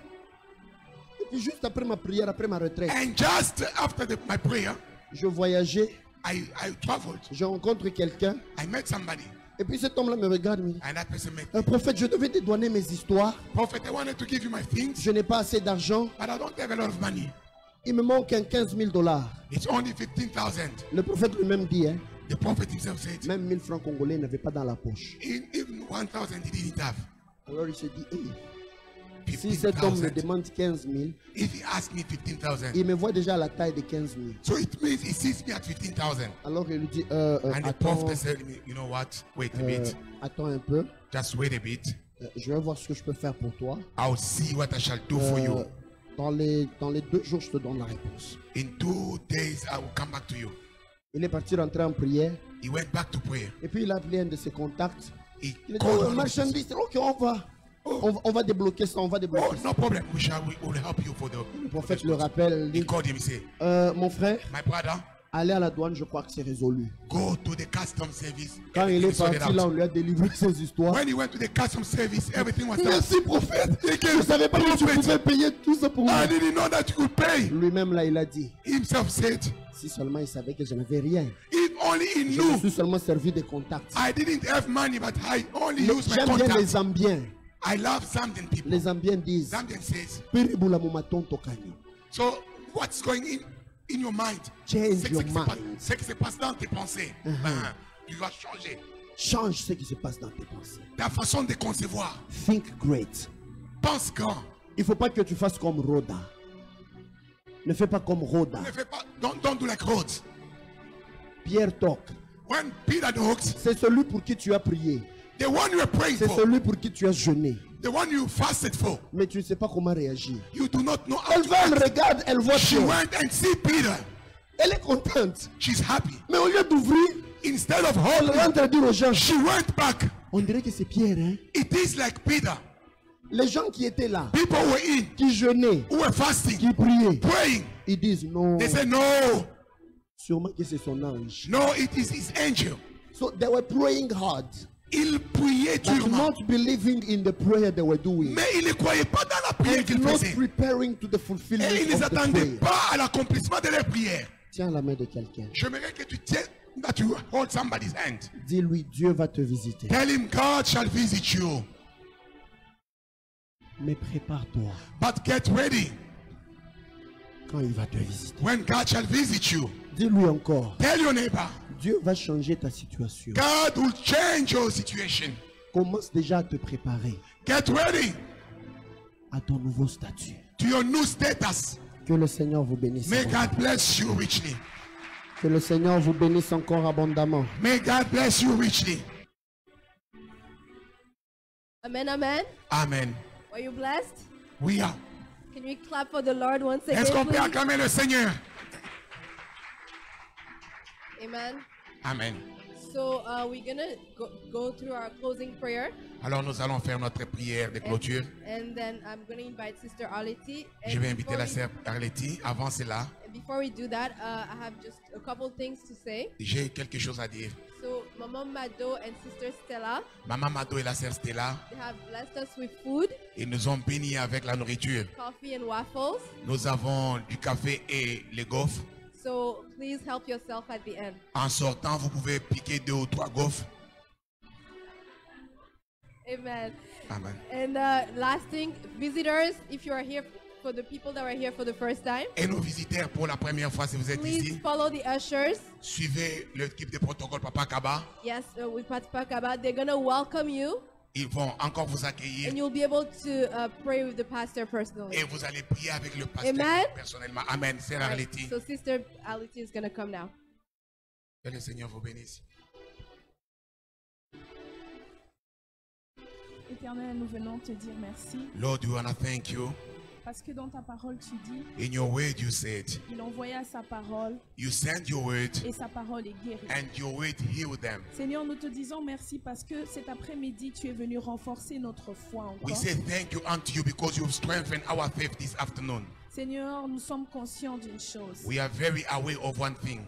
Et puis juste après ma prière, après ma retraite, And just after my prayer, je voyageais, I traveled. je rencontre quelqu'un, I met somebody. et puis cet homme-là me regarde, me dit, And that person met me. prophète, je devais te donner mes histoires, Prophet, I wanted to give you my things, je n'ai pas assez d'argent, but I don't have a lot of money. il me manque un 15 000 $. It's only 15,000. Le prophète lui-même dit, hein, The prophet himself said, même 1000 francs congolais il n'avait pas dans la poche. even 1,000 he didn't have. Alors il se dit, hey, si cet homme me 15,000. demande 15 000, If he asked me 15,000, il me voit déjà à la taille de 15 000. so it means he sees me at 15,000. Alors il lui dit, And the attends, prophet said to me, you know what? Wait a bit. attends un peu, Just wait a bit. je vais voir ce que je peux faire pour toi. I'll see what I shall do for you. Dans les 2 jours, je te donne la réponse. In 2 days, I will come back to you. Il est parti rentrer en prière. He went back to prayer. Et puis il a appelé un de ses contacts. He Il a dit, called oh, one of his- marchandise, ok, on va débloquer ça, on va Oh, débloquer ça. no problem. We will help you for the. Le prophète le rappelle, He dit, called him. He said, mon frère, my brother, allez à la douane, je crois que c'est résolu. go to the custom service. Quand il Everything est is sorted parti là, out. on lui a délivré ses histoires. When he went to the custom service, everything was done. Merci prophète. He Je came, ne savais pas que tu prophet, pouvais payer tout ça pour moi. I didn't know that you could pay. Lui-même là, il a dit, Himself said, si seulement il savait que je n'avais rien. if only he Je me knew suis seulement servi des contacts. I didn't have money, but I only used my J'aime bien les contacts. Zambiens. I love Zambian people. Les Zambiens disent, Zambian says, Piribula mumaton tokanyo. so what's going in your mind? Change C'est your ce qui se passe- mind. c'est ce qui se passe dans tes pensées. Tu dois changer Change ce qui se passe dans tes pensées. ta façon de concevoir. Think great. Pense grand. Il ne faut pas que tu fasses comme Rhoda. Ne fais pas comme Rhoda. Ne fais pas, don't do like Rhodes. Pierre Toc. When Peter talks, C'est celui pour qui tu as prié. the one you are praying C'est for, celui pour qui tu as jeûné. the one you fasted for, Mais tu ne sais pas comment réagir. you do not know how Elle to va, elle act. regarde, elle voit She Pierre. went and see Peter. Elle est contente. She's happy. Mais au lieu d'ouvrir, Instead of elle holding, rentre dire aux gens, she went back. on dirait que c'est Pierre. Hein? It is like Peter. Les gens qui étaient là, People were in, qui jeûnaient, who were fasting, qui priaient, praying. ils disent non, They said, no, sûrement que c'est son ange. no, it is his angel. So they were praying hard, Il priait but durement. not believing in the prayer they were doing. Mais il ne croyait pas dans la prière qu'il And not faisait. preparing to the fulfillment Et il ne of the s'attendait prayer. pas à l'accomplissement de leur prière. Tiens la main de quelqu'un. J'aimerais que tu tiennes, that you hold somebody's hand. Dis-lui, Dieu va te visiter. Tell him God shall visit you. Mais prépare-toi But get ready quand il va te visiter. when God shall visit you. Dis-lui encore, Tell your neighbor, Dieu va changer ta situation. God will change your situation. Commence déjà à te préparer Get ready à ton nouveau statut. to your new status. Que le Seigneur vous bénisse. May God bless you richly. Que le Seigneur vous bénisse encore abondamment. May God bless you richly. Amen, amen. Amen. Were you blessed? We are. Can we clap for the Lord once again, Est-ce qu'on peut please? acclamer le Seigneur? Amen. Amen. So we're gonna go through our closing prayer, Alors nous allons faire notre prière de clôture. and then I'm gonna invite Sister Arleti. And Je vais inviter before la we- sœur Arletty. Avant cela, Before we do that, I have just a couple things to say. j'ai quelque chose à dire. So Mama Mado and Sister Stella, Maman Mado et la sœur Stella, they have blessed us with food, ils nous ont bénis avec la nourriture. coffee and waffles. Nous avons du café et les gaufres. So please help yourself at the end. En sortant, vous pouvez piquer 2 ou 3 gaufres. Amen. Amen. And last thing, visitors, if you are here, for the people that are here for the first time, Et nos visiteurs, pour la première fois, si vous êtes please ici, follow the ushers. suivez l'équipe de protocole Papa Kaba. Yes, with Patipakaba, they're gonna welcome you, Ils vont encore vous accueillir and you'll be able to pray with the pastor personally. et vous allez prier avec le pasteur Amen. personnellement. Amen. Sœur All right, Arletty, so Sister Ality is gonna come now. que le Seigneur vous bénisse. Éternel, nous venons te dire merci Lord, we want to thank you. parce que dans ta parole tu dis, In your word you said, il envoya sa parole you sent your word et sa parole est guérie. and your word healed them. Seigneur, nous te disons merci parce que cet après-midi tu es venu renforcer notre foi We encore. say thank you unto you because you've strengthened our faith this afternoon. Seigneur, nous sommes conscients d'une chose. We are very aware of one thing.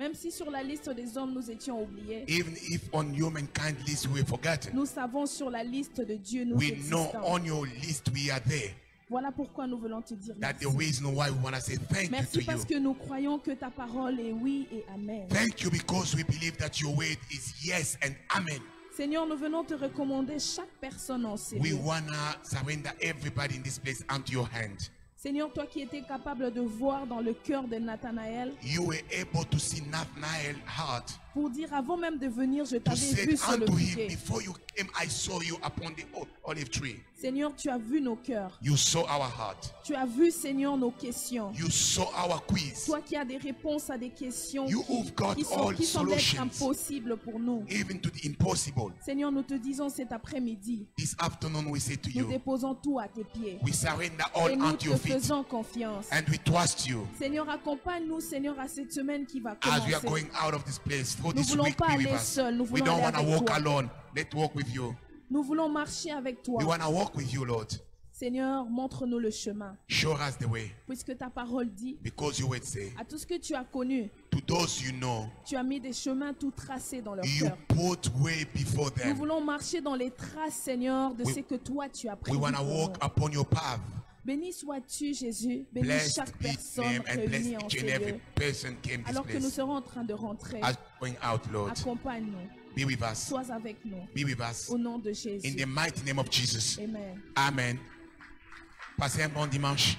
Même si sur la liste des hommes nous étions oubliés, Even if on humankind list we were forgotten, nous savons sur la liste de Dieu nous we know existons. on your list we are there. Voilà pourquoi nous voulons te dire That's the merci. reason why we want to say thank you Merci to parce you. que nous croyons que ta parole est oui et amen. Thank you because we believe that your word is yes and amen. Seigneur, nous venons te recommander chaque personne en ces We lieux. want to surrender everybody in this place unto your hand. Seigneur, toi qui étais capable de voir dans le cœur de Nathanaël You were able to see Nathanael's heart. pour dire avant même de venir, je To t'avais say vu sur le unto him, bouquet. before you came, I saw you upon the olive tree. Seigneur, tu as vu nos cœurs. You saw our heart. Tu as vu, Seigneur, nos questions. You saw our quiz. Toi qui as des réponses à des questions You who've got qui all semblent être solutions. impossibles pour nous. Even to the impossible. Seigneur, nous te disons cet après-midi, This afternoon we say to nous you, déposons tout à tes pieds. we surrender all Et nous unto te your feet. faisons confiance. And we trust you. Seigneur, accompagne-nous, Seigneur, à cette semaine qui va As we are commencer. going out of this place, for Nous this voulons week pas be with aller us. seuls, nous We voulons don't aller want to avec walk toi. alone. Let's walk with you. Nous voulons marcher avec toi. We want to walk with you, Lord. Seigneur, montre-nous le chemin. Show us the way. Puisque ta parole dit, Because you would say, à tout ce que tu as connu, to those you know, tu as mis des chemins tout tracés dans leur you cœur. put way before Nous them. voulons marcher dans les traces, Seigneur, de We- ce que toi tu as We prévu want pour to nous. walk upon your path. Béni sois-tu, Jésus. Bénis Blessed chaque be his personne name and bless réunie en each ces and every lieux. person came this Alors que nous place. serons en train de rentrer, As going out, Lord, accompagne-nous. be with us. Sois avec nous. Be with us. Au nom de In Jésus. the mighty name of Jesus. Amen. Amen. Passez un bon dimanche.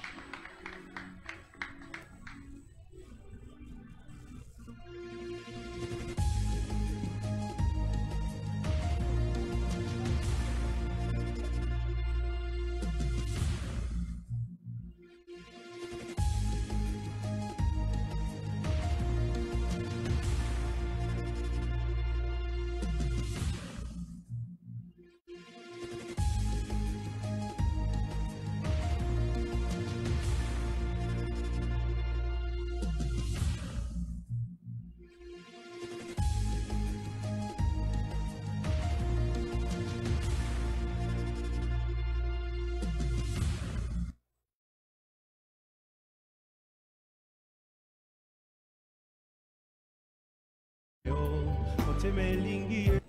Motema elingi